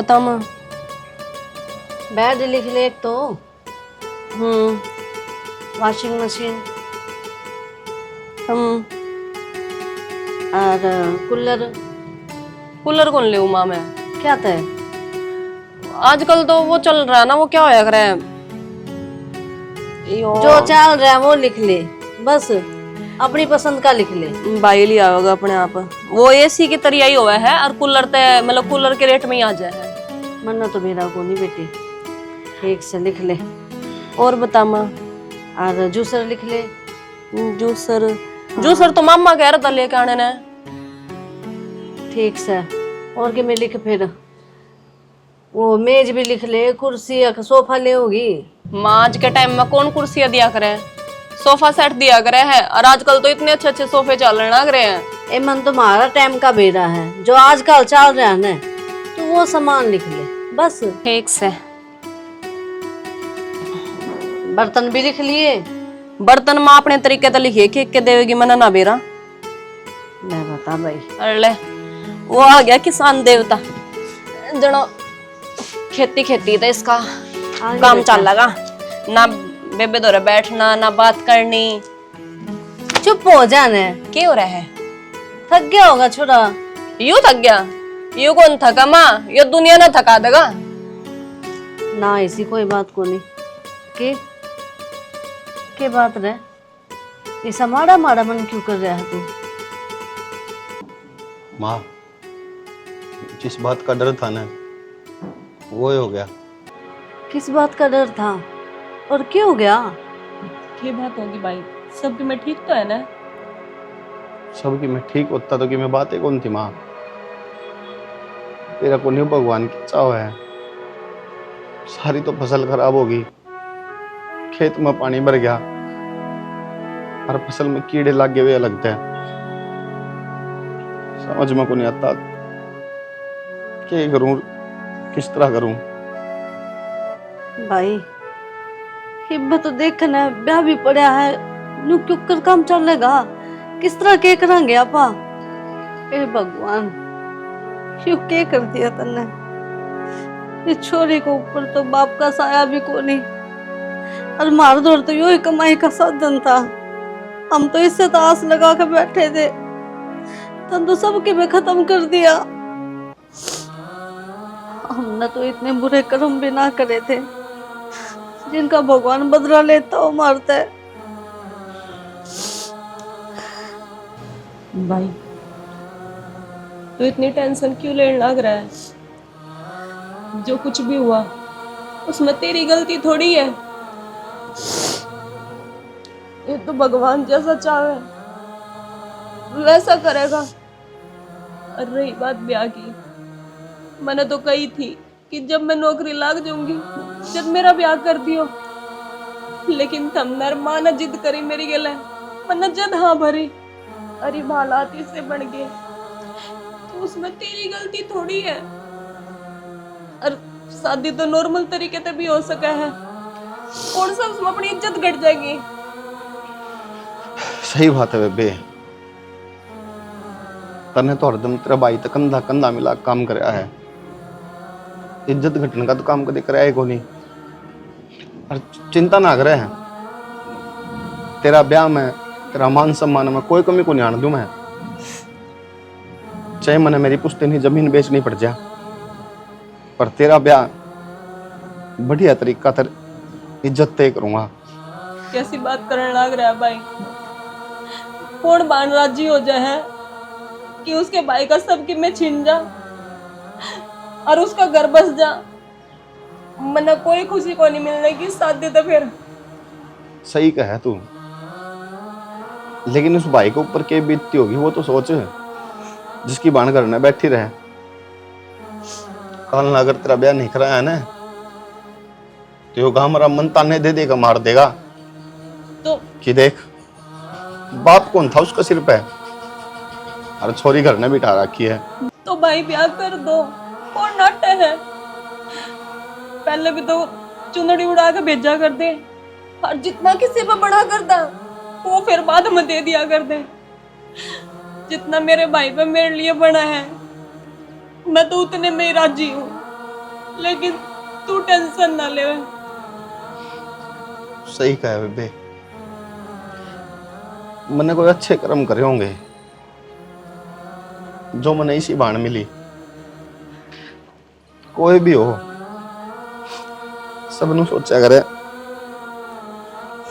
बता माँ। बेड लिख ले एक तो, हम्म। वॉशिंग मशीन हम और कूलर। कूलर कौन ले माँ मैं? क्या था? आजकल तो वो चल रहा है ना, वो क्या होया करे जो चल रहा है वो लिख ले, बस अपनी पसंद का लिख ले। भाई लिया होगा अपने आप। वो एसी की तरह ही हुआ है और कूलर ते मतलब कूलर के रेट में ही आ जाए है। मन्ना तो मेरा को नहीं बेटी, ठीक से लिख ले। और बता माँ। और जूसर लिख ले। जूसर? जूसर तो मामा कह रहा था लेके आने ने। ठीक से। और के में लिख फिर, वो मेज भी लिख ले, कुर्सी सोफा ले होगी। माँ आज के टाइम में कौन कुर्सियां दिया करे, सोफा सेट दिया करे है। और आजकल तो इतने अच्छे अच्छे सोफे चलने लग रहे हैं। ए मन तुम्हारा टाइम का बेरा है, जो आजकल चल रहा है ना, तो वो सामान लिख ले बस। ठीक से। बर्तन भी लिख लिए। बर्तन माँ अपने तरीके से लिखिए, के देवेगी मना ना बेरा। मैं बता भाई। अरे वो आ गया किसान देवता जनो, खेती खेती तो इसका काम चल लगा ना। बेबे दौरे बैठना ना बात करनी। चुप हो जाने। क्या हो रहा है? थक गया होगा छोरा। यू थक गया? यू कौन थका माँ, ये दुनिया ना थका देगा ना। ऐसी कोई बात को नहीं के बात रहे, ऐसा माड़ा माड़ा मन क्यों कर रहा है तू? माँ, जिस बात का डर था ना, वो ही हो गया। किस बात का डर था और क्यों हो गया? क्या बात होगी भाई, सबकी में ठीक तो है ना? सबकी मैं ठीक होता तो कि मैं बातें कौन थी माँ। तेरा को नहीं भगवान की चाव है। सारी तो फसल खराब होगी, खेत में पानी भर गया, हर फसल में कीड़े लगे हुए लगते हैं। समझ में को नहीं आता क्या करूं, किस तरह करूं। भाई हिम्मत तो देखना, ब्याह भी पड़ा है, न्यू क्यों कर काम चलेगा, किस तरह के करांगे आपा? ए भगवान, क्यों के कर दिया तन्ने? इस छोरी को ऊपर तो बाप का साया भी को नहीं, और मार दौड़ तो यो ही कमाई का साधन था। हम तो इससे तो आस लगा के बैठे थे, तब तो सबके में खत्म कर दिया। हमने तो इतने बुरे कर्म भी ना करे थे, जिनका भगवान बदला लेता हो मारता है। भाई तो इतनी टेंशन क्यों लेने लग रहा है? जो कुछ भी हुआ उसमें तेरी गलती थोड़ी है। ये तो भगवान जैसा चाहे वैसा करेगा। और रही बात ब्याह की, मैंने तो कही थी कि जब मैं नौकरी लग जाऊंगी जब मेरा ब्याह कर दियो, लेकिन तमनर माँ ने जिद करी मेरी गले, मैंने जद हाँ भरी। अरे हालात इससे बढ़ गए तो उसमें तेरी गलती थोड़ी है। और शादी तो नॉर्मल तरीके से भी हो सका है, कौन सा उसमें अपनी इज्जत घट जाएगी? सही बात है बेबे, तने तो हरदम तेरा भाई तो कंधा कंधा मिला काम कराया है। इज्जत घटने का तो काम कभी कराया को नहीं। और चिंता ना करे है, तेरा ब्याह में, तेरा मान सम्मान में कोई कमी को नहीं आने दूं मैं। चाहे मैंने मेरी पुश्तैनी जमीन बेचनी पड़ जा, पर तेरा ब्याह बढ़िया तरीका तर इज्जत तय करूंगा। कैसी बात करने लग रहा है भाई? कौन बान राजी हो जाए है कि उसके भाई का सब कि मैं छीन जा और उसका घर बस जा? मना कोई खुशी को नहीं मिलने की शादी तो फिर। सही कहा तू, लेकिन उस भाई के ऊपर क्या बीतती होगी वो तो सोच, जिसकी बाण करने बैठी रहे। कल ना अगर तेरा ब्याह नहीं कराया है ना, तो यो गांव मेरा मन ताने दे देगा, मार देगा। तो कि देख बाप कौन था उसका सिर पे, और छोरी घर ने बिठा रखी है। तो भाई ब्याह कर दो, कौन नाटे है? पहले भी तो चुनरी उड़ा के भेजा कर दे, और जितना किसी पे बड़ा कर दा वो फिर बाद में दे दिया कर दे। जितना मेरे भाई पे मेरे लिए बना है, मैं तो उतने में ही राजी हूँ। लेकिन तू टेंशन ना ले। सही कहा है बेबे, मैंने कोई अच्छे कर्म करे होंगे जो मैंने इसी बाण मिली। कोई भी हो, सबनों सोचा करे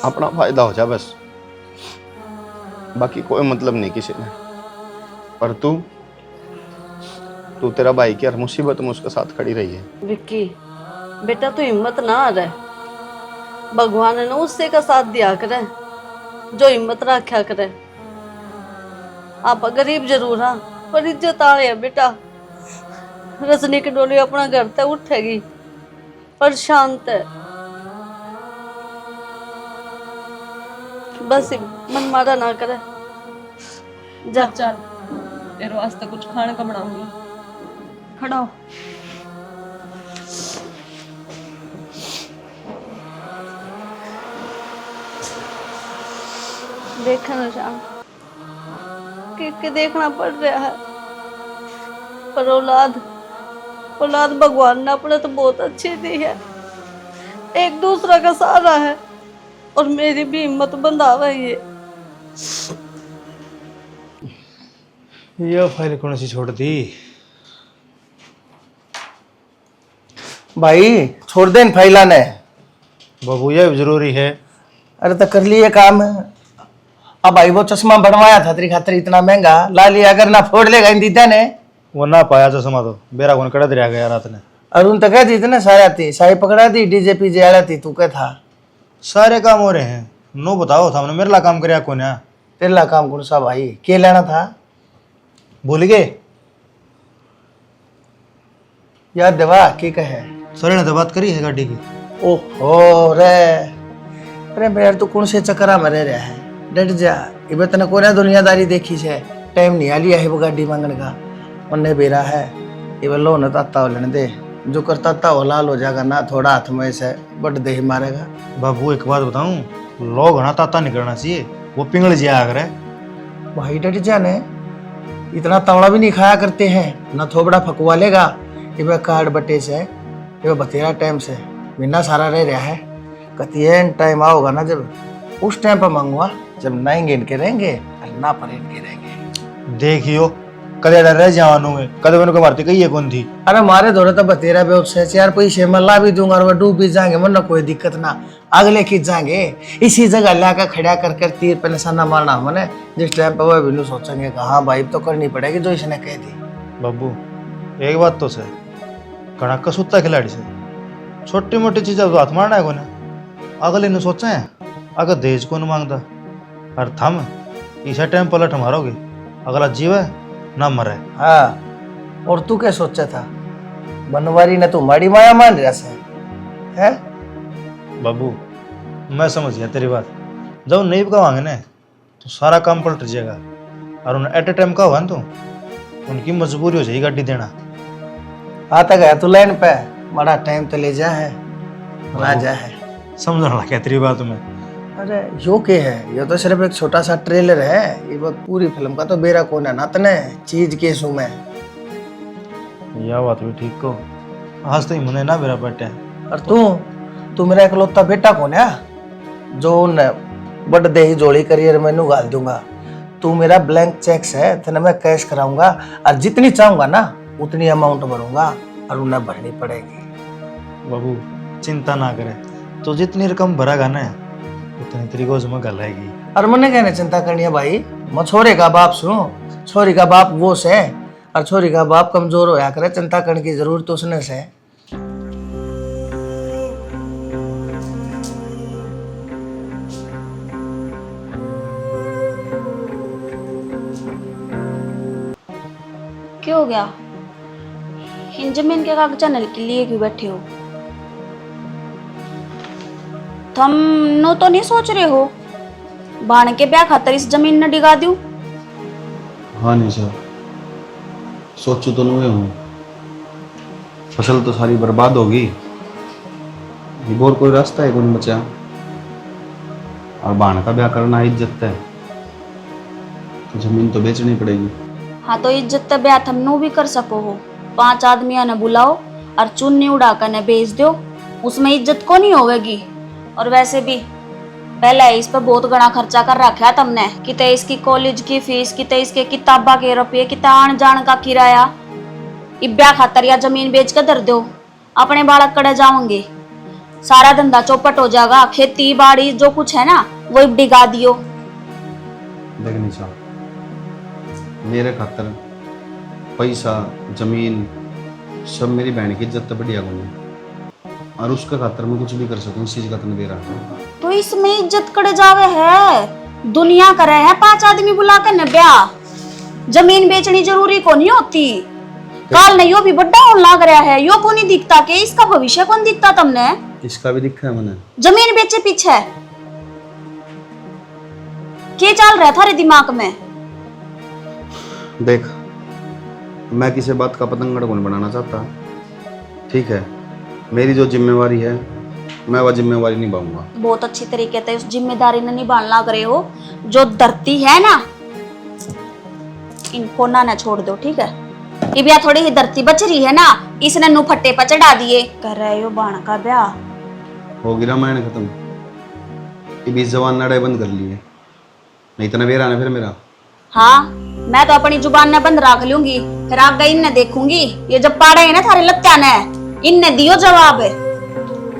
अपना फायदा हो जाए बस, बाकी कोई मतलब नहीं किसी ने। पर तू तेरा भाई की हर मुसीबत में उसके साथ खड़ी रही है। विक्की बेटा तू हिम्मत ना आ रहा, भगवान ने उससे का साथ दिया करे जो हिम्मत रखा करे। आप गरीब जरूर हाँ पर इज्जत आ रही है बेटा। रजनी की डोली अपना घर तक उठेगी पर शांत है, बस मन मारा ना करे। जा चल तेरे वास्ते कुछ खाने का बनाऊंगी, खड़ा हो। देखना शाम कि देखना पड़ रहा है, पर औलाद भगवान ने अपने तो बहुत अच्छी दी है, एक दूसरा का सहारा है और मेरी भी हिम्मत बंधावा है। ये फाइल कौन सी छोड़ दी भाई? छोड़ दे इन फाइला ने। बाबू, ये जरूरी है। अरे तो कर लिए काम। अब भाई वो चश्मा बनवाया था तेरी खातिर इतना महंगा, ला लिया, अगर ना फोड़ लेगा इन दीदा ने। वो ना पाया चश्मा तो बेरा कौन कड़ा दरिया गया रात ने। अरुण तो कह दी थी ना सारे आती शाही पकड़ा दी, डीजे पीजे आया थी, तू क्या था? सारे काम हो रहे हैं, नो बताओ था मेरे ला काम कराया कौन है? तेरे ला काम कौन सा भाई? के लेना था? भूल गए? याद देवा की कहे? सर ने तो बात करी है गाड़ी की। ओहो रे, अरे यार तू कौन से चक्करा में रह रहा है? डट जा, इबे तने कोई दुनियादारी देखी है, टाइम नहीं आ लिया है वो गाड़ी मांगने का। उन्हें बेरा है इबे लो न ताता हो लेने दे, जो करता ता हो लाल हो जाएगा ना, थोड़ा हाथ में से बट दे ही मारेगा। बाबू एक बात बताऊं, लोग घना ताता नहीं करना चाहिए, वो पिंगल जिया करे। भाई डट जा ने, इतना तवड़ा भी नहीं खाया करते हैं ना, थोबड़ा फकवा लेगा। इबे कार्ड बटे से इबे बतेरा टाइम से बिना सारा रह रहा है। कतियन टाइम आओगा ना जब उस टाइम पर मांगूंगा, जब नाएंगे इनके रहेंगे और ना पर इनके रहेंगे। देखियो कदे डर रह जावानू में, कदे मैंने को मारती कही है कौन थी? अरे मारे दौड़े तो बतेरा बेउत से चार पैसे मैं ला भी दूंगा और वो डूब भी जाएंगे, वरना कोई दिक्कत ना, अगले खींच जाएंगे। इसी जगह लाकर खड़ा कर तीर पे निशाना मारना मैंने, जिस टाइम पे वो भी सोचेंगे कि हाँ भाई तो करनी पड़ेगी जो इसने कह दी। बाबू एक बात तो से, घना कसूता खिलाड़ी से छोटी मोटी चीजें तो हाथ मारना है कोने, अगले ने सोचा है अगर दहेज कौन मांगता, और थम इसे टाइम पलट मारोगे, अगला जीव है ना मरे। हाँ, और तू क्या सोचा था? बनवारी ने तू माड़ी माया मान रहा से है? बाबू मैं समझ गया तेरी बात, जब नहीं कमांगे ना तो सारा काम पलट जाएगा, और उन्हें एट ए टाइम का हुआ ना तो उनकी मजबूरी हो जाएगी गाड़ी देना। आता गया तू लाइन पे, बड़ा टाइम तो ले जा है, राजा है। समझने लगा तेरी बात में। अरे यो के है, ये तो सिर्फ एक छोटा सा ट्रेलर है, ये पूरी फिल्म का तो बेरा कौन है ना तने चीज के सू में। यह बात भी ठीक को, आज तो ही मने ना मेरा बेटा है। और तू मेरा इकलौता बेटा कौन है जो बड़ दे ही जोड़ी करियर मैनू गाल दूंगा? तू मेरा ब्लैंक चेक्स है, तेने मैं कैश कराऊंगा और जितनी चाहूंगा ना उतनी अमाउंट भरूंगा और उन्हें भरनी पड़ेगी। बाबू चिंता ना करे, तो जितनी रकम भरागा ना उतनी तेरी गोज में गल आएगी। और मैंने कहने चिंता करनी है भाई, मैं छोरे का बाप सुनो, छोरी का बाप वो से, और छोरी का बाप कमजोर होया करे, चिंता करने की जरूरत उसने से। क्या हो गया? इन जमीन के कागजात के लिए क्यों बैठे हो? तुम नो तो नहीं सोच रहे हो बाण के ब्याह खातर इस जमीन न डिगा दूं? हाँ नहीं सर, सोचू तो नहीं हूँ, फसल तो सारी बर्बाद होगी, और कोई रास्ता है कौन बचा? और बाण का ब्याह करना इज्जत है, तो जमीन तो बेचनी पड़ेगी। हाँ तो इज्जत ब्याह तुम नो भी कर सको हो, 5 आदमिया न बुलाओ और चुन्नी उड़ाकर न भेज दो, उसमें इज्जत को नहीं होगी। और वैसे भी पहले इस पर बहुत गणा खर्चा कर रखा तुमने, किते इसकी कॉलेज की फीस, किते इसके किताबा के रुपये, किते आन जान का किराया। इब्या खातर या जमीन बेच कर दर दो, अपने बालक कड़े जाओगे, सारा धंधा चौपट हो जाएगा। खेती बाड़ी जो कुछ है ना वो डिगा दियो। देख निशा, मेरे खातर पैसा जमीन सब मेरी बहन की इज्जत बढ़िया गुण, और उसके खातर मैं कुछ भी कर सकूं, इस चीज का तुम दे रहा हूं। तो इसमें इज्जत कड़े जावे है, दुनिया करे है 5 आदमी बुला कर न ब्याह। जमीन बेचनी जरूरी को नहीं होती। काल ने यो भी बड़ा होने लग रहा है, यो को नहीं दिखता कि इसका भविष्य कौन दिखता तुमने? इसका भी दिखा है मैंने। जमीन बेचे पीछे क्या चल रहा था रे दिमाग में? देख, मैं किसी बात का पतंगड़ कौन बनाना चाहता, ठीक है? मेरी जो जिम्मेवारी है मैं वह जिम्मेवारी निभाऊंगा। बहुत अच्छी तरीके से उस जिम्मेदारी ने निभाने लग रहे हो। जो धरती है ना, इनको ना छोड़ दो, ठीक है? इबिया थोड़ी ही धरती बच रही है ना, इसने नु फट्टे पर चढ़ा दिए। कर रहे हो बाण का ब्याह, होगी रामायण खत्म। ये 20 जवान लड़ाई बंद कर लिए, नहीं तो नवेरा ना फिर मेरा। हाँ, मैं तो अपनी जुबान ने बंद रख लूंगी, फिर आगे इनने देखूंगी। ये जब पाड़े है ना थारे लत्या ने, इनने दियो जवाब।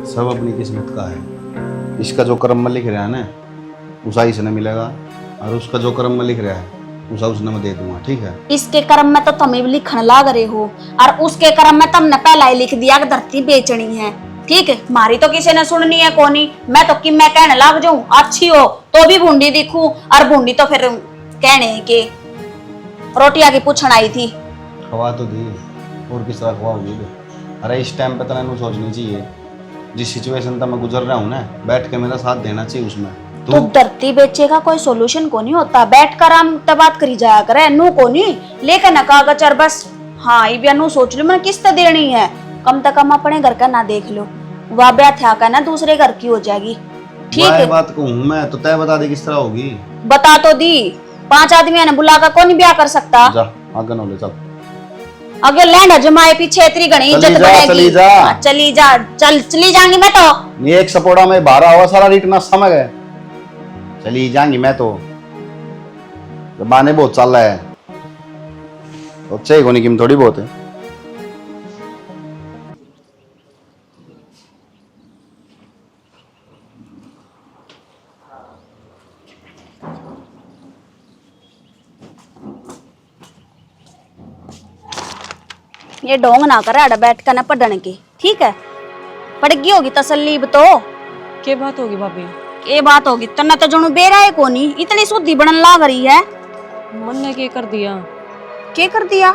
सब अपनी किस्मत का है। इसका जो कर्म में लिख रहा है ना, उसा इसने मिलेगा, और उसका जो कर्म में लिख रहा है उसा उसने मैं दे दूंगा, ठीक है? इसके कर्म में तो तुम लिखने लग रहे हो, और उसके कर्म में तुमने पहला ही लिख दिया कि धरती बेचनी है, ठीक है? मारी तो किसी ने सुननी है कोनी। मैं तो कि मैं कहने लग जाऊं अच्छी हो तो भी बूंदी दिखूं, और बूंदी तो फिर कहने के रोटियां की पूछन आई थी। खवा तो दी, और किस तरह खवाओगी? अरे इस टाइम पे तो नहीं सोचनी चाहिए, जिस सिचुएशन तक मैं गुजर रहा हूँ ना, बैठ के मेरा साथ देना चाहिए उसमें। तो धरती बेचेगा कोई सोल्यूशन को नहीं होता, बैठ कर हम तब बात करी जाया करे, नू को नहीं लेकर न कागज और बस। हाँ, ये नू सोच लो मैं किस्त देनी है, कम से कम अपने घर का ना देख लो, वह ब्याह था का ना दूसरे घर की हो जाएगी, ठीक है? बात कहूँ मैं तो तय बता दे किस तरह होगी। बता तो दी, 5 आदमी ने बुला कर कौन ब्याह कर सकता? जा आगे न ले, चल अगे लैंड जमाए पीछे इतनी घनी इज्जत बढ़ेगी। चली जा, चली जा, चली जाऊंगी मैं तो। ये एक सपोड़ा में 12 हुआ सारा रिटना समझ गए। चली जाएंगी मैं तो, बाने बहुत चल रहा है, अच्छे कोनी कीमत थोड़ी बहुत है। ये ढोंग ना करे अड़ बैठ कर ना पढ़ने की, ठीक है? पड़गी होगी तसल्ली तो। क्या बात होगी भाभी? ये बात होगी तना तो जणु बेरा है कोनी, इतनी शुद्धि बनन लाग रही है। मन ने क्या कर दिया? के कर दिया?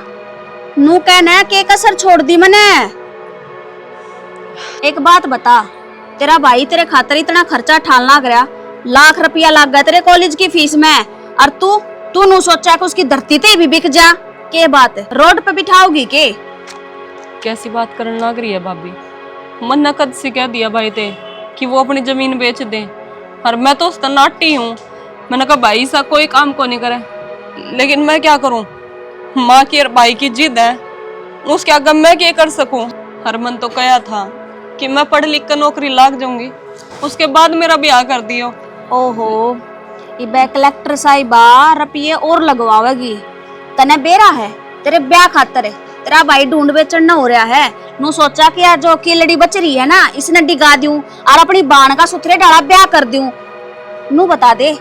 नू कहना के कसर छोड़ दी मैंने। एक बात बता, तेरा भाई तेरे खातर इतना खर्चा ठाल लाग रहा, लाख रुपया लाग गया तेरे कॉलेज की फीस में, और तू नू सोचा कि उसकी धरती ते भी बिक जा। के बात रोड पे बिठाओगी के? कैसी बात करने लग रही है भाभी? मन ने कद से कह दिया भाई ते कि वो अपनी जमीन बेच दे, और मैं तो उसका नाटी हूँ। मैंने कहा भाई सा कोई काम को नहीं करे, लेकिन मैं क्या करूँ? माँ की और भाई की जिद है, उसके आगे मैं क्या कर सकूँ? हर मन तो कहा था कि मैं पढ़ लिख कर नौकरी लाग जाऊंगी, उसके बाद मेरा ब्याह कर दियो। ओहो, ये कलेक्टर साहिबा रुपये और लगवावेगी, तने बेरा है तेरे ब्याह खातर है, तेरा भाई ढूंढ बेचन हो रहा है। नू सोचा कि आज जो किलड़ी बच रही है ना, इसने डिगा दूं और अपनी बाण का सुथरे डाला ब्याह कर दूं। नू बता दे,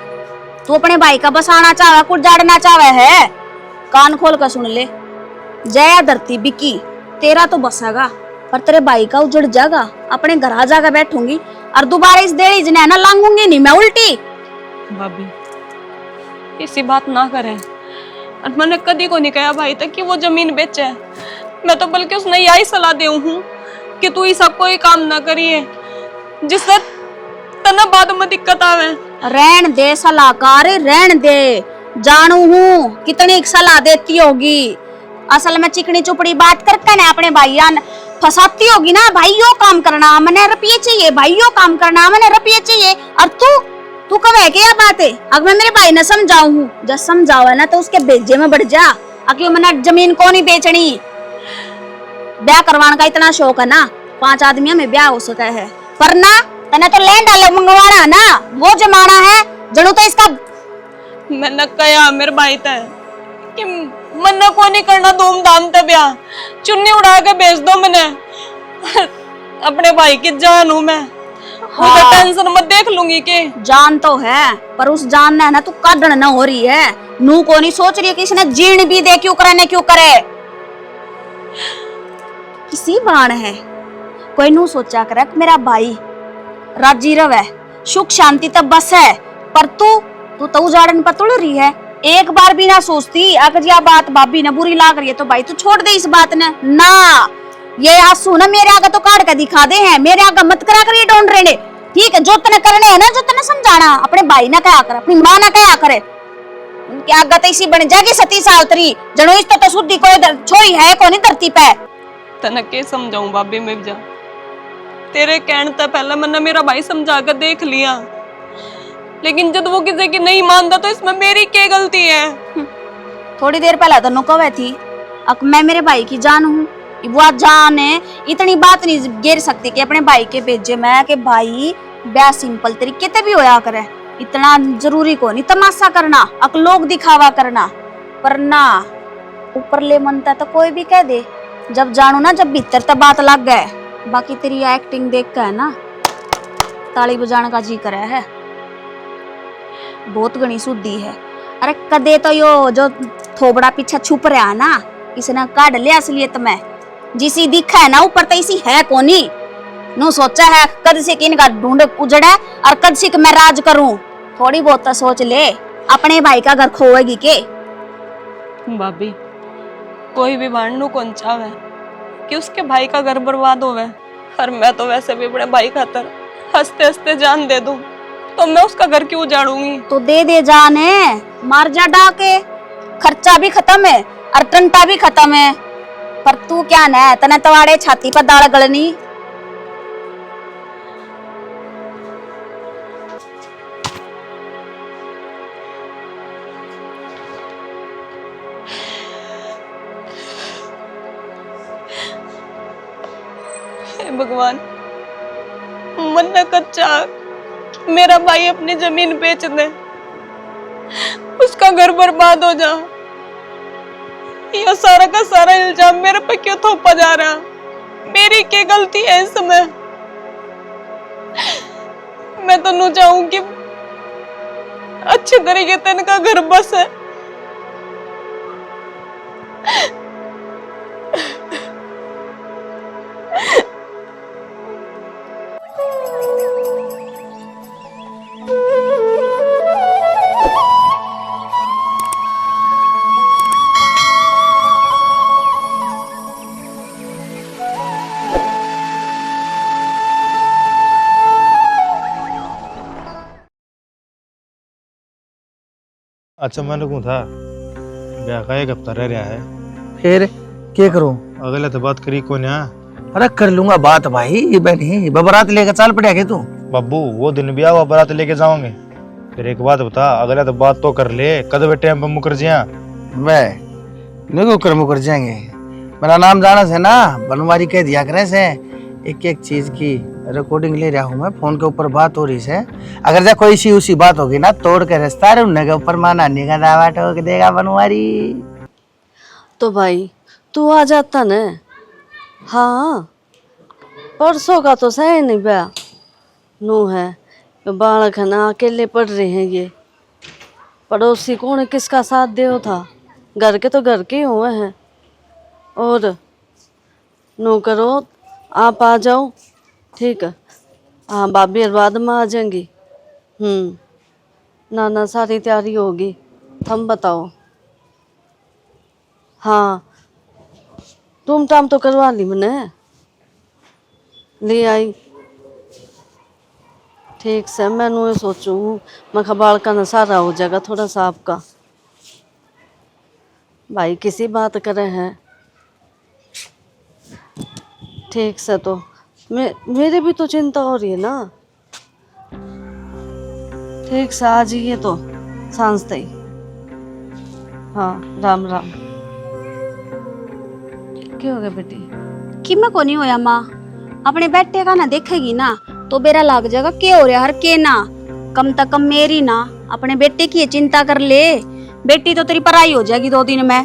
तू अपने भाई का बसाना चाहे कुछ जाड़ना चाहे है? कान खोल कर सुन ले, जया धरती बिकी तेरा तो बसेगा, पर तेरे भाई का उजड़ जाएगा। अपने घर आ जाकर बैठूंगी और दोबारा इस देड़ी जने ना लांगूंगी नहीं मैं उल्टी। भाभी ऐसी बात ना करे, और मैंने कभी को नहीं कहा भाई तक कि वो जमीन बेचे। मैं तो बल्कि उसने यही सलाह दे हूँ कि तू ही सब कोई काम ना करिए जिससे तना बाद में दिक्कत आवे। रहन दे सलाहकार, रहन दे, जानू हूँ कितनी सलाह देती होगी। असल में चिकनी चुपड़ी बात करके ना अपने भाईया फंसाती होगी ना, भाई यो काम करना मैंने रुपये चाहिए, भाई यो काम करना मैंने रुपये चाहिए। और तू कब क्या बात है? अगर मैं मेरे भाई ने समझाऊ हूँ, जब समझाओ है ना तो उसके भेजे में बढ़ जा। अक्यों मैंने जमीन को नहीं बेचनी। ब्याह करवाने का इतना शौक है ना, 5 आदमियों में ब्याह हो सका है, पर ना तने तो लैंड डाले मंगवाना है ना, वो जमाना है जड़ू तो इसका। मैंने कहा मेरे भाई तय कि मन्ना को नहीं करना धूमधाम से ब्याह, चुन्नी उड़ा के भेज दो मैंने, अपने भाई की जान हूं मैं, हाँ। टेंशन मत देख लूंगी के। जान तो है पर उस जान ने ना तू काढ़न न हो रही है, नू को नहीं सोच रही है कि इसने जीण भी दे क्यों करे, क्यों करे। किसी बाण है कोई नू सोचा करे कि मेरा भाई राजी रवे, सुख शांति तब बस है, पर तू तो उजाड़न पर तुड़ रही है, एक बार भी ना सोचती अगर यह बात भाभी ने बुरी लाग रही है तो भाई तू छोड़ दे इस बात ने ना। ये आंसू ना मेरे आगे तो काट के दिखा दे हैं, मेरे आगे मत करा कर ये ढूंढ रहे, ठीक है। जो तने करने है ना, जो तने समझाना, अपने भाई ना कहा कर, अपनी माँ ना कहा करे, उनके आगे तो इसी बन जाएगी सती सावत्री, जनो इस तो शुद्धि कोई छोरी है कोनी धरती पे। तने के समझाऊं भाभी मैं जा, तेरे कहने तक पहले मैंने मेरा भाई समझा कर देख लिया, लेकिन जब वो किसी की नहीं मानता तो इसमें मेरी क्या गलती है। थोड़ी देर पहले तो नुकवे थी अब मैं मेरे भाई की जान हूँ, वो जान है इतनी बात नहीं गिर सकती कि अपने भाई के भेजे मैं कि भाई ब्याह सिंपल तरीके से भी होया करे, इतना जरूरी को नहीं तमाशा करना, अक लोग दिखावा करना, पर ना ऊपर ले मनता तो कोई भी कह दे, जब जानू ना जब भीतर तब बात लग गए। बाकी तेरी एक्टिंग देख कर ना ताली बजाने का जी करे है, बहुत घनी शुद्धि है। अरे कदे तो यो जो थोबड़ा पीछे छुप रहा है ना, इसने काढ़ लिया असलियत में, जिसी दिखा है ना ऊपर तो इसी है कोनी, नो सोचा है कद से कि इनका ढूंढ उजड़ा और कद से कि मैं राज करूं, थोड़ी बहुत तो सोच ले, अपने भाई का घर खोएगी के। भाभी कोई भी भांडू कौन चाहे कि उसके भाई का घर बर्बाद होवे, और मैं तो वैसे भी अपने भाई खातर हंसते हंसते जान दे दूं, तो मैं उसका घर क्यों उजाड़ूंगी। तो दे जाने, मार जा डाके, खर्चा भी खत्म है और टंटा भी खत्म है, पर तू क्या न तने तवाड़े छाती पर दाल गलनी। हे भगवान, मन न कच्चा मेरा भाई अपनी जमीन बेच दे, उसका घर बर्बाद हो जा, ये सारा का सारा इल्जाम मेरे पे क्यों थोपा जा रहा, मेरी क्या गलती है इसमें। मैं तो नहीं चाहूं कि अच्छे तरीके से इनका घर बस है। अच्छा मैंने कहूँ था ब्याह का 1 हफ्ता रह रहा है, फिर क्या करूं? अगले तो बात करी को ना। अरे कर लूंगा बात भाई, ये नहीं बरात लेकर चल पड़ेगा के तू। बाबू वो दिन ब्याह हुआ बारात लेके जाओगे, फिर एक बात बता, अगले तो बात तो कर ले, कद वे टाइम पे मुकर जिया। मैं कर मुकर जाएंगे, मेरा नाम जाना से ना बनवारी कह दिया करे से, एक एक चीज की रिकॉर्डिंग ले रहा हूँ मैं, फोन के ऊपर बात हो रही है, अगर जा कोई सी उसी बात होगी ना तोड़ के रास्ता उन्हें के ऊपर मानाने का दावा ठोक देगा बनवारी। तो भाई तू आ जाता न, हाँ परसों का तो सही नहीं ब्याह नू है, बालक है ना अकेले पढ़ रहे हैं, ये पड़ोसी कौन किसका साथ दे था, घर के तो घर के हुए हैं, और नो करो आप आ जाओ, ठीक है। हाँ भाभी बाद में आ जाएंगी, ना सारी तैयारी होगी, तुम बताओ। हाँ तुम टाम तो करवा ली मैंने, ले आई, ठीक से। मैनू ये सोचूं मैं बाल का नसारा हो जाएगा थोड़ा सा आपका, भाई किसी बात करे हैं, ठीक से। तो मेरे भी तो चिंता हो रही है ना, ठीक से आ जाइए तो सांझ तई। हाँ राम राम। क्या हो गया बेटी? कि मैं को नहीं होया माँ, अपने बेटे का ना देखेगी ना तो बेरा लाग जाएगा के हो रहा हर के ना, कम तक कम मेरी ना अपने बेटे की चिंता कर ले, बेटी तो तेरी पराई हो जाएगी 2 दिन में।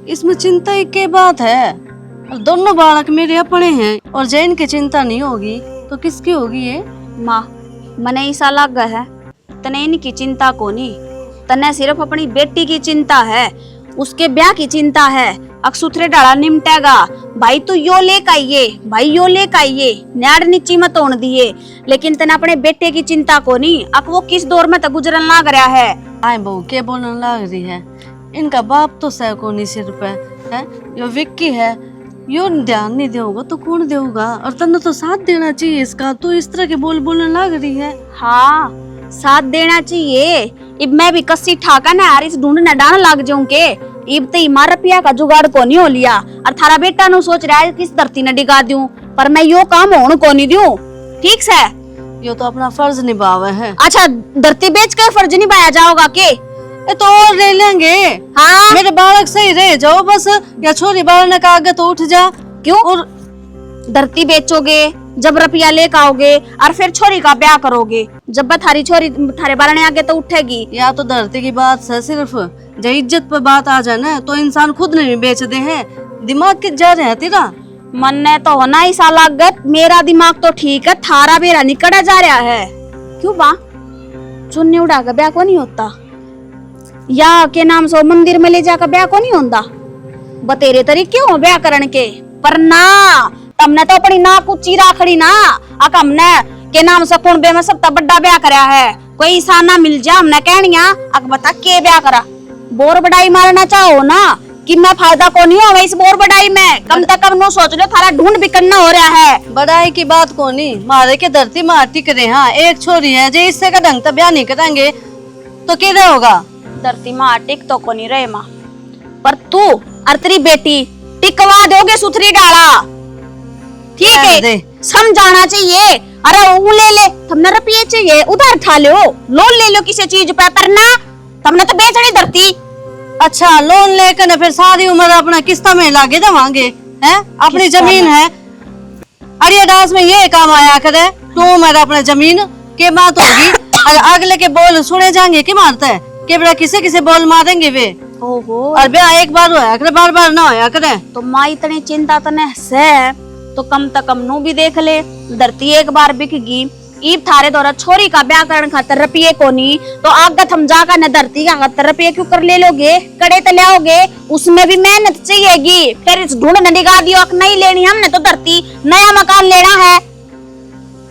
इसमें चिंता ही क्या बात है, और दोनों बालक मेरे अपने हैं और जैन की चिंता नहीं होगी तो किसकी होगी ये? माँ मने ऐसा लग है तने इनकी चिंता को नहीं, तने सिर्फ अपनी बेटी की चिंता है, उसके ब्याह की चिंता है। अक्सुथरे डाला निमटेगा, भाई तू यो लेक आइये, भाई यो लेक आइये, न्याड़ नीची मत होने दिए, लेकिन तने अपने बेटे की चिंता को नहीं। अब वो किस दौर में तो गुजरन लग रहा है। आए बहू के बोलने लग रही है, इनका बाप तो सह को नहीं सिर पे है, यो विक्की है, यो ध्यान नहीं देगा तो कौन देगा, और तन्ने तो साथ देना चाहिए इसका, तू इस तरह के बोलने लग रही है। हाँ साथ देना चाहिए। इब मैं भी कस्सी ठाका ना यार इस ढूंढने डाल लग जाऊं के, इब तो मार रुपया का जुगाड़ को नहीं हो लिया, और थारा बेटा नु सोच रहा है किस धरती ने डिगा दूं, पर मैं यो काम होने को नहीं दूं। ठीक से यो तो अपना फर्ज निभावे है। अच्छा धरती बेच कर फर्ज निभाया जाओगा के? ये तो और ले लेंगे। हाँ मेरे बालक सही रह जाओ बस, या छोरी बाल ने कहा तो उठ जा। क्यों? और धरती बेचोगे, जब रुपया लेकर आओगे और फिर छोरी का ब्याह करोगे, जब थारी छोरी थारे बालने आगे तो उठेगी। या तो धरती की बात है सिर्फ, जब इज्जत पर बात आ जाए ना तो इंसान खुद नहीं बेच दे हैं। दिमाग किस जा रहे हैं तेरा? मन ने तो होना ही साला गत, मेरा दिमाग तो ठीक है, थारा बेरा निकड़ा जा रहा है। क्यों बा चुन्नी उड़ा कर ब्याह को नहीं होता, या के नाम से मंदिर में ले जाकर ब्याह को नहीं होता, बतेरे तरीके हो ब्याह करने के। पर ना तमने तो अपनी नाक ऊंची राखड़ी ना, अक हमने के नाम से कौन बे में सब बड़ा ब्याह कराया है, कोई साना मिल जा हमने कहनिया अक बता के ब्याह करा। बोर बड़ाई मारना चाहो ना कि मैं फायदा को नहीं होगा इस बोर बड़ाई में, कम तक कम नो सोच लो थारा ढूंढ बिकना हो रहा है। बड़ाई की बात को नहीं, मारे के धरती में आटी करे। हाँ एक छोरी है जो इससे का ढंग तक ब्याह नहीं करेंगे तो क्या होगा? धरती माँ टिक तो को नहीं रहे माँ, पर तू और तेरी बेटी टिकवा दोगे सुथरी डाला। ठीक है समझाना चाहिए। अरे वो ले ले, तुमने रुपये चाहिए उधार उठा लो, लोन ले लो किसी चीज पे, पर ना तुमने तो बेचनी धरती। अच्छा लोन लेकर ना फिर सारी उम्र अपना किस्ता में लागे देवांगे हैं? अपनी जमीन है अड़िया दास में ये काम आया करे, तो मेरा अपना जमीन के बात होगी। और अगले के बोल सुने जाएंगे कि मारता है के बड़ा किसे किसे बोल मारेंगे वे। ओहो और ब्याह एक बार होया करे, बार बार ना होया करे। तो माँ इतनी चिंता तने से तो कम तक कम नू भी देख ले, धरती एक बार बिकगी, ईब थारे द्वारा छोरी का ब्याह करने खातर रुपये को नहीं, तो आगत हम जाकर न धरती का खातर रुपये क्यों कर ले लोगे, कड़े तो लाओगे, उसमें भी मेहनत चाहिएगी। फिर इस ढूंढ न दिखा दियो नहीं लेनी हमने तो धरती, नया मकान लेना है,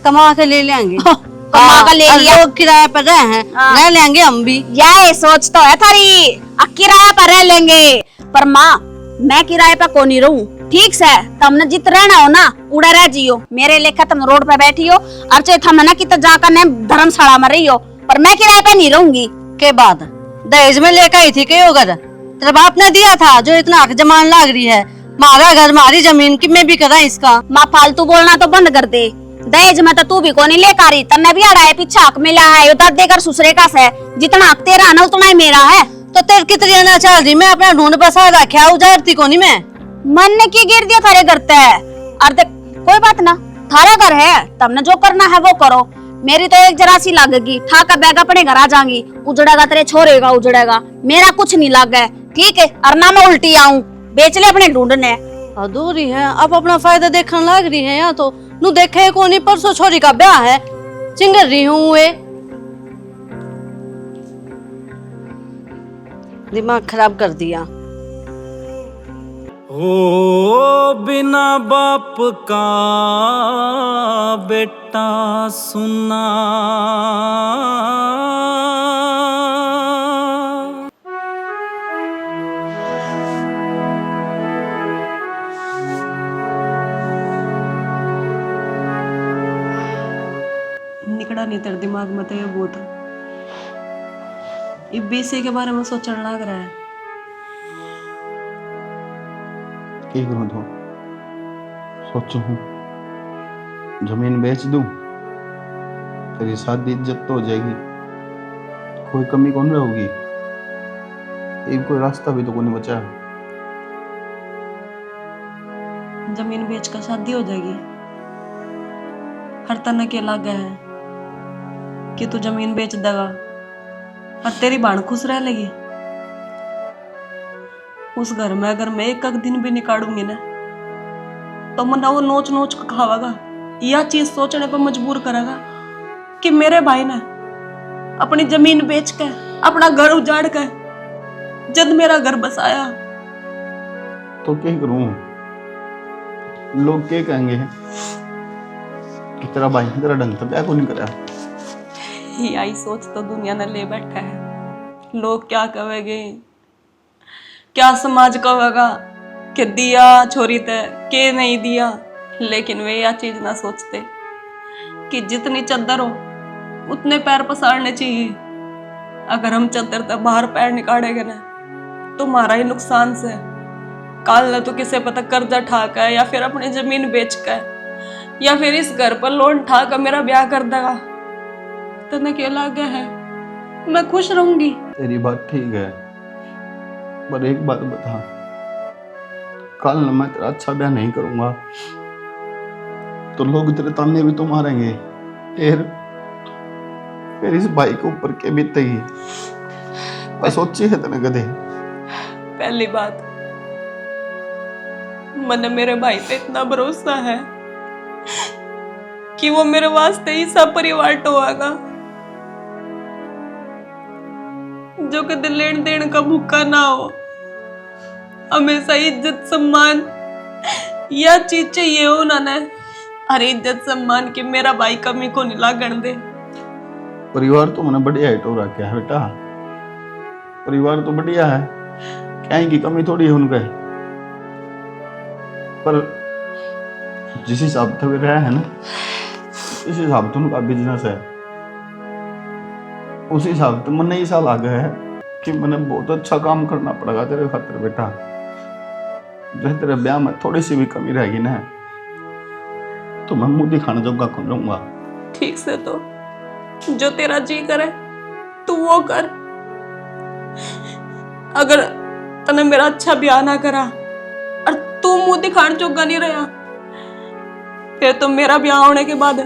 कमा के ले लेंगे। कमा कर ले लिया, लोग किराए पर रहे हैं, रह लेंगे हम भी। यह सोच तो है थारी, किराए पर रह लेंगे। पर माँ मैं किराए पर को नहीं रहूं, ठीक से तुमने जित रहना हो ना उड़ा रह जियो, मेरे लेखा तुम रोड पे बैठी हो, और चाहे तुम ना कि जाकर ने धर्मशाला में रही हो, पर मैं किराए पे नहीं रहूंगी। के बाद दहेज में लेकर आई थी कई घर, तेरे बाप ने दिया था जो इतना हक जमान लाग रही है, मारा घर मारी जमीन कि मैं भी करा इसका। माँ फालतू बोलना तो बंद कर दे, दहेज में तो तू भी को नहीं लेकर रही, तन्ने भी अड़ा है पीछे हक मिला है, यो दर्द देकर सुसरे का से, जितना हक तेरा ना उतना ही मेरा है। तो तेरे कितनी आना चाह रही, मैं अपना ढूंढ बसा रखा उजारती को नहीं मैं। मन ने की गिर दिया थारे करते है, और कोई बात ना थारा घर है, तुमने जो करना है वो करो, मेरी तो एक जरा सी लगेगी, ठाका बैग अपने घर आ जाऊंगी, उजड़ेगा तेरे छोरेगा उजड़ेगा, मेरा कुछ नहीं लग है। ठीक है, और ना मैं उल्टी आऊं, बेच ले अपने ढूंढने। अधूरी है अब अपना फायदा देखने लग रही है, या तो नू देखे को नहीं, परसों छोरी का ब्याह है, चिंगर रही हूँ वे, दिमाग खराब कर दिया। ओ बिना बाप का बेटा सुना, निकड़ा नहीं तेरे दिमाग में तो ये वो था, ये बीसी के बारे में सोचने लग रहा है। की करूं तो सोचू हूँ जमीन बेच दूं, तेरी शादी इज्जत तो हो जाएगी, कोई कमी कौन रहोगी, एक कोई रास्ता भी तो कोई नहीं बचा। जमीन बेच कर शादी हो जाएगी। हर तना के लागे है कि तू जमीन बेच देगा और तेरी बाण खुश रह लेगी। उस घर में अगर मैं एक दिन भी निकालूंगी ना तो मना वो नोच नोच कर खावागा। यह चीज सोचने पर मजबूर करेगा कि मेरे भाई ने अपनी जमीन बेच के अपना घर उजाड़ के जब मेरा घर बसाया। तो क्या करूं? लोग क्या कहेंगे कि तेरा भाई ने तेरा ढंग से ब्याह को नहीं करा। यही सोच तो दुनिया ने ले बैठा है। लोग क्या कहेंगे, क्या समाज कहेगा कि दिया छोरी ते के नहीं दिया। लेकिन वे यह चीज ना सोचते कि जितनी चद्दर हो उतने पैर पसारने चाहिए। अगर हम चद्दर तक बाहर पैर निकालेंगे ना तो हमारा ही नुकसान से। काल न तो किसे पता कर्जा ठा कर या फिर अपनी जमीन बेच कर या फिर इस घर पर लोन ठा कर मेरा ब्याह कर देगा। तने क्या लगा है मैं खुश रहूंगी? तेरी बात ठीक है, पर एक बात बता, कल न मैं तेरा अच्छा ब्याह नहीं करूंगा तो लोग तेरे ताने भी तो मारेंगे। फिर इस भाई के ऊपर क्या बीतेगी? मैं सोची है तने कदे? पहली बात, मन मेरे भाई पे इतना भरोसा है कि वो मेरे वास्ते ही सब परिवार टोएगा। जो कदे लेन देन का भूखा ना हो, हमेशा इज्जत सम्मान यह चीज चाहिए हो उन्होंने। अरे इज्जत सम्मान के मेरा भाई कमी को नहीं लागण दे। परिवार तो मैंने बढ़िया हिट हो रखा है बेटा, परिवार तो बढ़िया है, क्या की कमी थोड़ी है उनके। पर जिस हिसाब से वे रहे हैं ना, इस हिसाब से उनका बिजनेस है, उस हिसाब से मन ऐसा लगा है कि मैंने बहुत अच्छा काम करना पड़ेगा तेरे खातिर बेटा। जैसे तेरे ब्याह में थोड़ी सी भी कमी रहेगी ना तो मैं मुंह दिखाने जोगा खुल जाऊंगा। ठीक से तो जो तेरा जी करे तू वो कर। अगर तने मेरा अच्छा ब्याह ना करा और तू मुंह दिखाने जोगा नहीं रहा फिर तो मेरा ब्याह होने के बाद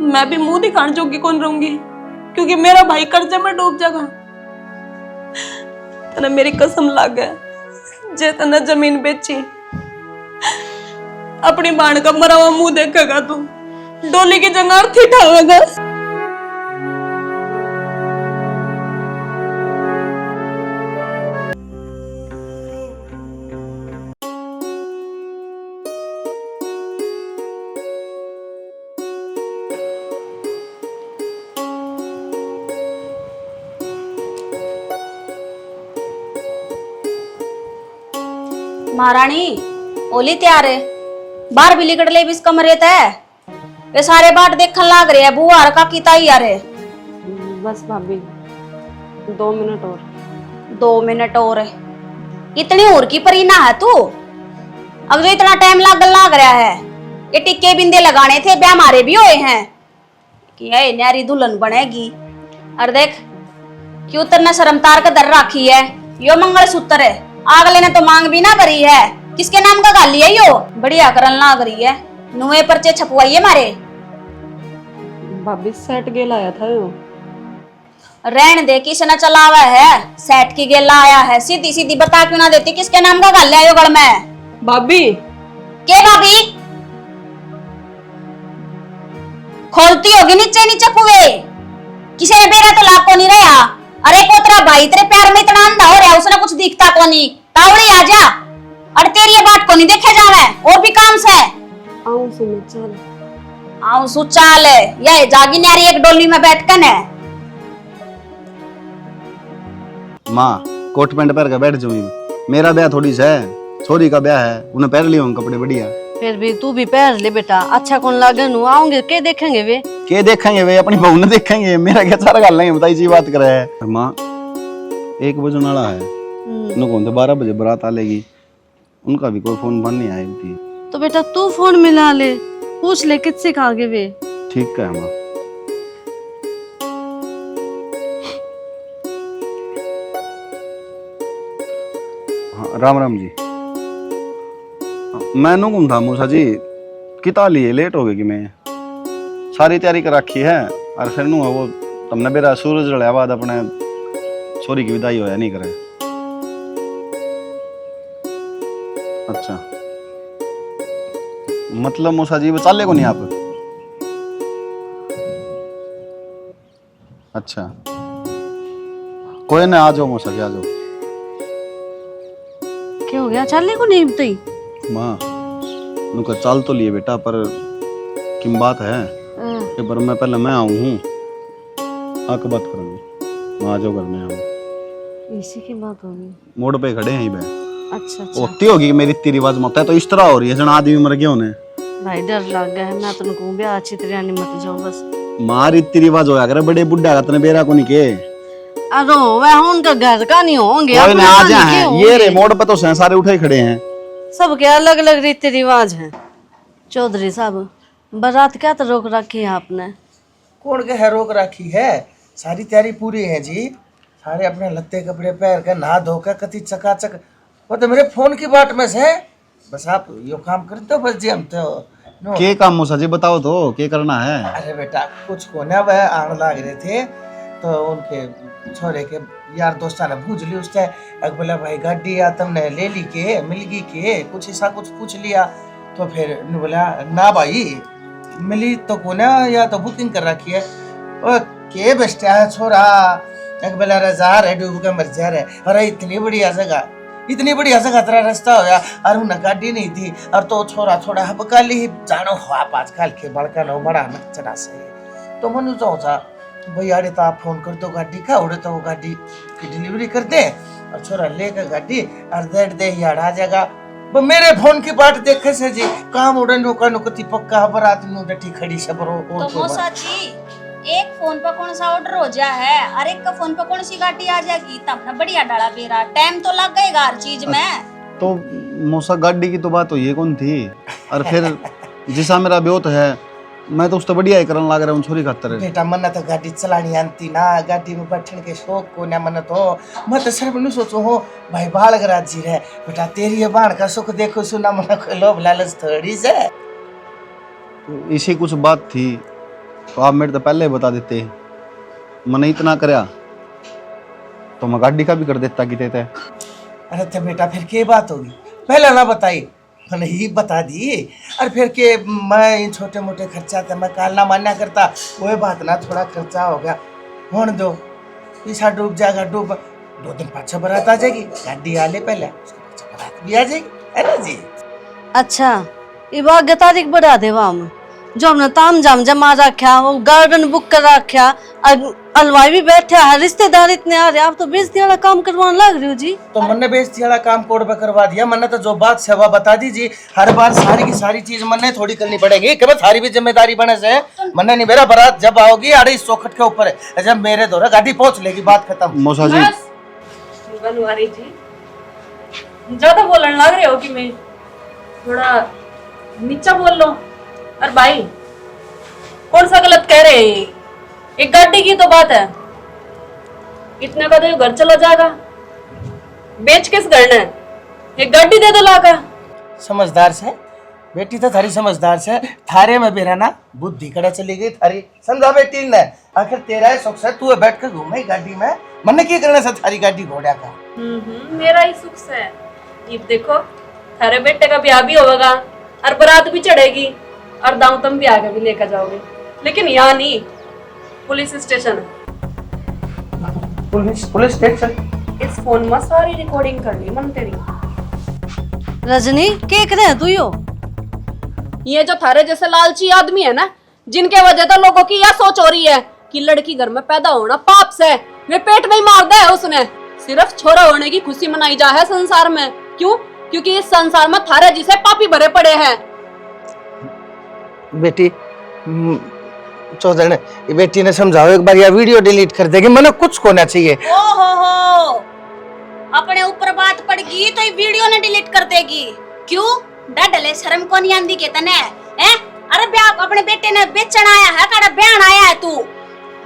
मैं भी मुंह दिखाने जोगी कौन रहूंगी, क्योंकि मेरा भाई कर्जे में डूब जाएगा। तने मेरी कसम लाग है, जे तने जमीन बेची अपनी बाण का मरा हुआ मुंह देखेगा तू डोली की जगह अर्थी ठावेगा। महारानी ओली तैयार है, बाहर बिल्ली कटले भी इस कमरे है। वे सारे बाट देखन लाग रहे हैं बुआर का की तैयार है। बस भाभी 2 मिनट और। 2 मिनट और है, इतनी और की परीना है तू? अब जो इतना टाइम लाग रहा है, ये टिक्के बिंदे लगाने थे, ब्याह हमारे भी हुए हैं कि ये न्यारी दुल्हन बनेगी। और देख क्यों तरना शर्मतार का दर राखी है। यो मंगलसूत्र है, आगले ने तो मांग भी ना भरी है, किसके नाम का गाली है यो? बढ़िया करन लाग रही है, नुए पर्चे छपवाइए मारे। भाभी सेट गेल आया था यो। रहन दे, किसने चलावा है? सेट की गेला आया है, सीधी सीधी बता क्यों ना देती किसके नाम का गाली है यो गढ़ में? भाभी के भाभी? खोलती होगी नीचे नीचे कुएं, किसी ने बेरा तो लाभ को नहीं रहा। अरे कोतरा भाई तेरे प्यार में इतना अंधा हो रहा है, उसने कुछ दिखता को नहीं। तावड़ी आ जा, और तेरी ये बात को नहीं देखे जावे और भी काम से। आऊं से मैं चल। आऊं सु चाल है, ये जागी न्यारी एक डोली में बैठकर है। माँ कोट पैंट पहन के बैठ जाऊँ, मेरा ब्याह थोड़ी सा है, छोरी का ब्याह है, उन्हें पहन लिया कपड़े बढ़िया। फिर भी तू भी पहन ले बेटा, अच्छा कौन लागे नु आओगे के देखेंगे वे? के देखेंगे वे? अपनी बहू ने देखेंगे, मेरा क्या सारा गाल नहीं बताई जी बात करे है। माँ 1 बजे नाला है, उन्हें कौन 12 बजे बारात आ लेगी, उनका भी कोई फोन नहीं आई थी। तो बेटा तू फोन मिला ले, पूछ ले किससे खागे वे। ठीक है माँ। हाँ राम राम जी। मैं नु घूम था मूसा जी किता लिए लेट हो गई कि मैं सारी तैयारी कर रखी है और फिर नु वो तुमने मेरा सूरज जड़या बाद अपने छोरी की विदाई होया नहीं करे। अच्छा मतलब मूसा जी चाले को नहीं आप? अच्छा कोई ना, आ जाओ मूसा जी आ जाओ। क्या हो गया, चलने को नहीं बताई? माँ नुका चाल तो लिए बेटा, पर किम बात है कि पर मैं पहले मैं आऊँ हूँ आके बात करूँगी। माँ आ जाओ घर में आऊँ। इसी की बात होगी। मोड़ पे खड़े हैं ही बे। अच्छा अच्छा होती होगी कि मेरी इतनी रिवाज मत है तो इस तरह हो रही है जन आदमी मर गया होने। भाई डर लग गया है, मैं तो कहूँ भी अच्छी तरह नहीं मत जाओ बस। मार इतनी रिवाज होया करे बड़े बुढ़ा का तने बेरा को नहीं के। अरे वह उनका घर का नहीं होंगे, कोई अपना ना आ नहीं जा के है होंगे। ये रे मोड़ पे तो सारे उठे ही खड़े हैं। सबके अलग अलग रीति रिवाज हैं। चौधरी साहब बारात क्या तो रोक रखी है आपने? कौन के है रोक रखी है, सारी तैयारी पूरी है जी। सारे अपने लत्ते कपड़े पहन कर नहा धो कर कति चकाचक, वो तो मेरे फोन की बाट में से। बस आप यो काम करते हो बस जी, हम तो नो। के काम मूसा जी बताओ तो क्या करना है? अरे बेटा कुछ को ना, वह आग लाग रहे थे तो उनके छोरे के यार दोस्ता ने पूछ ली उससे, अग बोला भाई गाड़ी या तुमने ले ली के मिल गई के, कुछ ऐसा कुछ पूछ लिया। तो फिर ने बोला ना भाई मिली तो को ना, या तो बुकिंग कर रखी है। ओ के बेस्टा है छोरा, अग बोला रजा रे डूब के मर जा रहे। अरे इतनी बढ़िया जगह, इतनी बढ़िया जगह तेरा रास्ता होया और उन्हें गाड़ी नहीं थी और तो छोरा थोड़ा हबकाली ही जानो हुआ आजकल के बड़का नो बड़ा न चढ़ा सही। तो मनु सोचा भाई यार तो आप फोन कर दो गाड़ी का, उड़े तो वो गाड़ी की डिलीवरी कर दे और छोरा लेकर गाड़ी और डेढ़ दे यार आ जाएगा। वो मेरे फोन की बात देखे से जी काम उड़े नौका नुकती पक्का बरात नु डटी खड़ी सबरो। तो मौसा जी एक फोन पर कौन सा ऑर्डर हो जा है और एक का फोन पर कौन सी गाड़ी आ जाएगी, तब ना बढ़िया डाला बेरा टाइम तो लग गएगा हर चीज में। तो मूसा गाड़ी की तो बात हो ये कौन थी? और फिर जिसा मेरा ब्योत है मैं तो उस तो बढ़िया ही करने लग रहा हूँ छोरी खातर। बेटा मन तो गाड़ी चलानी आती ना, गाड़ी में बैठने के शौक को ना मन तो मैं तो सिर्फ नहीं सोचो हो भाई बाल गराज जी रहे बेटा, तेरी ये बाण का सुख देखो सुना मन को लोभ लालच थोड़ी से। इसी कुछ बात थी तो आप मेरे तो पहले बता देते, मैंने इतना कराया तो मैं गाड़ी का भी कर देता कि देते। अरे तो बेटा फिर क्या बात होगी, पहले ना बताई मैंने ही बता दी। और फिर के मैं इन छोटे मोटे खर्चा तो मैं काल ना मान्या करता, कोई बात ना थोड़ा खर्चा हो गया होने दो, पैसा डूब जाएगा डूब, 2 दिन पाछा बारात आ जाएगी, गाड़ी आ ले पहले उसके पाछा बारात भी आ जाएगी, है ना जी। अच्छा ये बात तारीख बढ़ा दे हम जो हमने ताम जाम जमा रखा, वो गार्डन बुक कर रखा, हलवाई भी बैठा है, रिश्तेदार इतने आ रहे, आप तो बेइज्जती वाला काम करवाने लग रहे हो जी। तो मैंने बेइज्जती वाला काम कोड पे करवा दिया, मैंने तो जो बात सेवा बता दी जी। हर बार सारी की सारी चीज मैंने थोड़ी करनी पड़ेगी, कि थारी भी जिम्मेदारी बने से मैंने नहीं, मेरा बारात जब आओगी अरे इस चौखट के ऊपर है, जब मेरे दौरा गाड़ी पहुंच लेगी बात खत्म। मौसा जी बनवारी जी ज्यादा बोलने लग रहे हो कि मैं थोड़ा नीचा बोल लो। और भाई कौन सा गलत कह रहे हैं, एक गाड़ी की तो बात है, इतने का तो घर चला जाएगा, बेच किस करना है, एक गाड़ी दे दो लाका। समझदार से बेटी तो थारी समझदार से, थारे में भी रहना बुद्धि कड़े चली गई थारी, समझा बेटी ने। आखिर तेरा है सुख से तू बैठ कर घूमे गाड़ी में, मन क्या करना से थारी गाड़ी घोड़ा का। मेरा ही सुख से ये देखो, थारे बेटे का ब्याह भी होगा और बारात भी चढ़ेगी और दाऊ तुम भी आगे भी लेकर जाओगे, लेकिन यहाँ नहीं, पुलिस स्टेशन है। पुलिस स्टेशन इस फोन में सारी रिकॉर्डिंग कर ली मन तेरी। रजनी के करे तू यो? ये जो थारे जैसे लालची आदमी है ना, जिनके वजह से लोगों की यह सोच हो रही है कि लड़की घर में पैदा होना पाप से, वे पेट में ही मार दे उसने, सिर्फ छोरा होने की खुशी मनाई जा है संसार में। क्यों? क्योंकि इस संसार में थारे जिसे पापी भरे पड़े हैं। बेटी चौधरी ये बेटी ने समझाओ एक बार, या वीडियो डिलीट कर देगी, मैंने कुछ होना चाहिए। ओ हो अपने ऊपर बात पड़गी तो ये वीडियो ने डिलीट कर देगी। क्यों? डले शर्म को नहीं आंदी के तने हैं? अरे ब्याह अपने बेटे ने बेचन आया है, काड़ा बयान आया है तू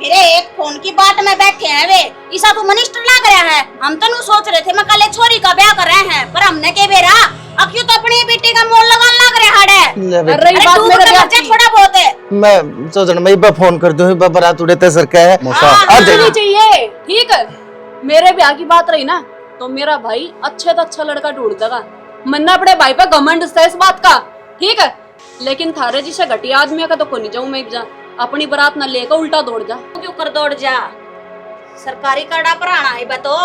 मेरे एक फोन की बात में बैठे हैं वे, ईसा तो मिनिस्टर लग रहा है। हम तो नहीं सोच रहे थे मैं कल छोरी का ब्याह कर रहे हैं, पर हमने के बेरा अक्यों तो अपनी बेटी का मोल लगाने लग रहा है। रही बात मेरे ब्याह की, थोड़ा बहुत है। मैं सोच रहा मैं फोन कर दूं बारात उड़े ते सर का है नहीं चाहिए। ठीक है, मेरे ब्याह की बात रही ना तो मेरा भाई अच्छे तो अच्छा लड़का ढूंढ देगा। मन्ना अपने भाई पे घमंड है इस बात का, ठीक है, लेकिन थारे जिसे घटिया आदमी का तो को नहीं जाऊं मैं जा, अपनी बारात न लेकर उल्टा दौड़ जा। क्यों कर दौड़ जा, सरकारी कार्डा पराना है बतो,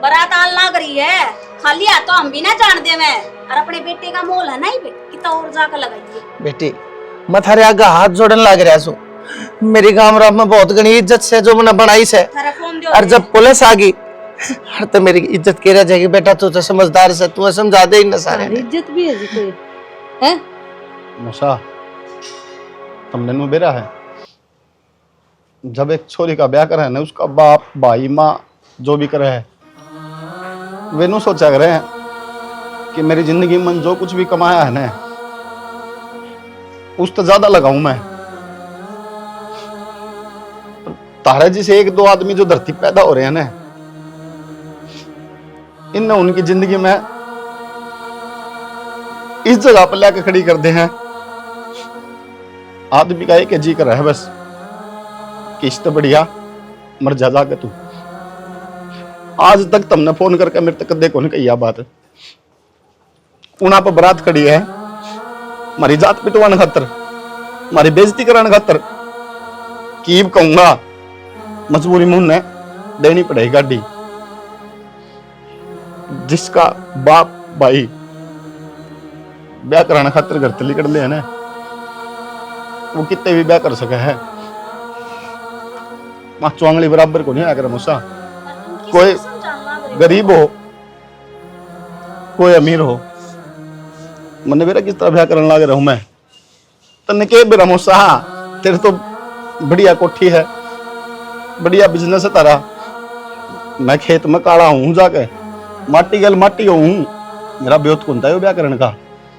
बारात आन लग रही है, खाली आ तो हम भी ना जान दे मैं, और अपने बेटे का मोल है ना ही कितना और जाकर लगाइए। बेटी मैं थारे आगे हाथ जोड़न लग रहा सू, मेरी गांव राम में बहुत घनी इज्जत से जो मैंने बनाई से, और जब पुलिस आ गई तो मेरी इज्जत के रह जाएगी। बेटा तू तो समझदार से, तू समझा दे इन सारे इज्जत भी है जी कोई है। मूसा तुमने नु बेरा है, जब एक छोरी का ब्याह करा है ना, उसका बाप भाई माँ जो भी करे है वे नु सोचा करे हैं कि मेरी जिंदगी में जो कुछ भी कमाया है ना उस तो ज्यादा लगाऊं मैं। तारा जी से एक दो आदमी जो धरती पैदा हो रहे हैं ना, इनने उनकी जिंदगी में इस जगह पर लाके खड़ी कर दे हैं। आदमी का एक जी कर है बस, किस्त बढ़िया मर जा जाके तू। आज तक तुमने फोन करके मेरे तक देखो नहीं कही बात, उना पर बारात खड़ी है मारी जात पिटवाने खातर, मारी बेइज्जती कराने खातर। कीब कहूंगा मजबूरी में उन्हें देनी पड़ेगी गाड़ी। जिसका बाप भाई ब्याह कराने खातर घर तली कर ले है ना, वो कितने भी ब्याह कर सके है। मां चौंगली बराबर को नहीं आया कर मूसा। कोई गरीब हो कोई अमीर हो, मैंने बेरा किस तरह ब्याह करने लग रहा हूं मैं। तन्ने के बेरा मूसा, तेरे तो बढ़िया कोठी है, बढ़िया बिजनेस है तारा। मैं खेत में काड़ा हूं जाके, माटी गल माटी हूं, मेरा ब्योत कुंता है ब्याह करने का।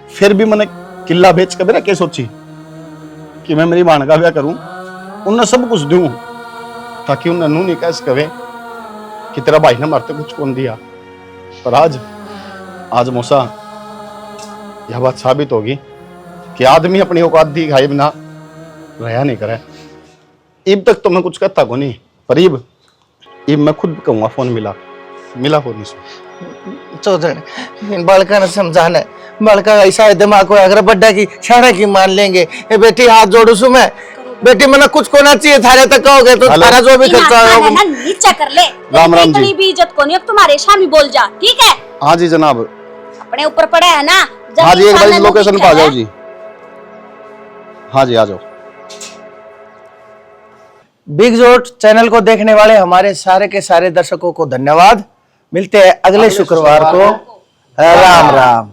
फिर भी मैंने किला बेच के मेरा क्या सोची कि मैं मेरी बहन का ब्याह करूं, उन्हें सब कुछ दूं, ताकि उन्हें नू नहीं कह सके कि तेरा भाई ने मारते कुछ कौन दिया। पर आज मूसा यह बात साबित होगी कि आदमी अपनी औकात दिखाए बिना रहा नहीं करे। इब तक तो मैं कुछ कहता को नहीं, पर इब मैं खुद कहूंगा फोन मिला फोन से। चौधरी इन बालका ने समझाना, बालका ऐसा है दिमाग को अगर बड्डा की शाड़ा की मान लेंगे। ए बेटी हाथ जोड़ू सु मैं, बेटी मैंने कुछ कोना चाहिए थारे तक कहोगे तो थारा जो भी खर्चा होगा ना नीचा कर ले। राम राम जी। इतनी भी इज्जत को नहीं, अब तुम्हारे शामी बोल जा, ठीक है। हाँ जी जनाब। अपने ऊपर पड़ा है ना। हाँ जी, एक बार लोकेशन पे आ जाओ जी। हाँ जी आ जाओ। बिग जोट चैनल को देखने वाले हमारे सारे के सारे दर्शकों को धन्यवाद। मिलते हैं अगले शुक्रवार को। राम राम।